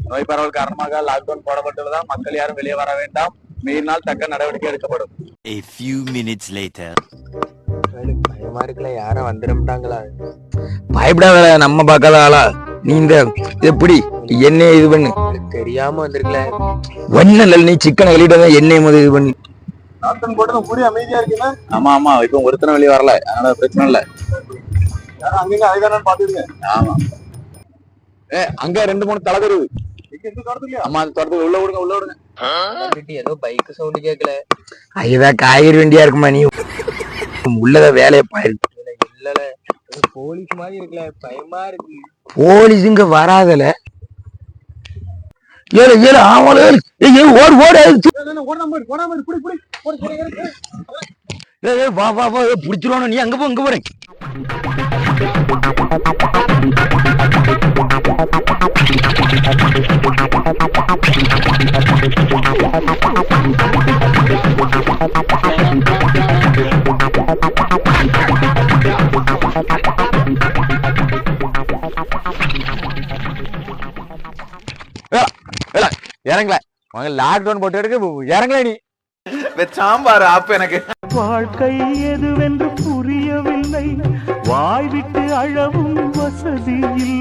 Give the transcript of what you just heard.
நோய் பரவல் காரணமாக லாக்டவுன் போடப்பட்டுள்ளதால் மக்கள் யாரும் வெளியே வர வேண்டாம். மீறினால் தக்க நடவடிக்கை எடுக்கப்படும். A few minutes later. பயமா இருக்குல்ல, யாரும் வந்துடமாட்டாங்களா? பயப்படாத, நம்ம பார்க்காத ஆளா நீ? இந்த எப்படி எண்ணெய் இது பண்ணு, தெரியாம வந்திருக்கல. ஒன்னும் இல்ல, நீ சிக்கனை வெளியிட்ட எண்ணெய் முதல் இது பண்ணி போட்டு கூடி அமைதியா இருக்குன்னா. ஆமா ஆமா, இப்ப ஒருத்தனை வெளியே வரல, அதனால பிரச்சனை இல்ல. அங்க அதுதான் பாத்துருங்க. ஆமா, அங்க 2-3 தலை தெருவு. ஆமா, அந்த தோட்டத்துக்கு உள்ள விடுங்க, உள்ள விடுங்க. ஏதோ பைக் சவுண்ட் கேட்கல. அதுதான் காய்கறி வண்டியா இருக்குமா? நீ உள்ளத வேலையை பாரு. இல்லல, போலீஸ் மாதிரி இருக்குல்ல, பயமா இருக்கு. போலீஸுங்க வராதல. ஏழு ஏழு ஆவல ஓடு ஓடு. வா வா வா, புடிச்சிருவானு. நீ அங்க போ, அங்க போறேன். இறங்கல, லாக்டவுன் போட்டு எடுக்க இறங்கல. நீ சாம்பார் ஆப்பு எனக்கு. வாழ்க்கை எதுவென்று புரியவில்லை, வாய் விட்டு அழவும் வசதி இல்லை.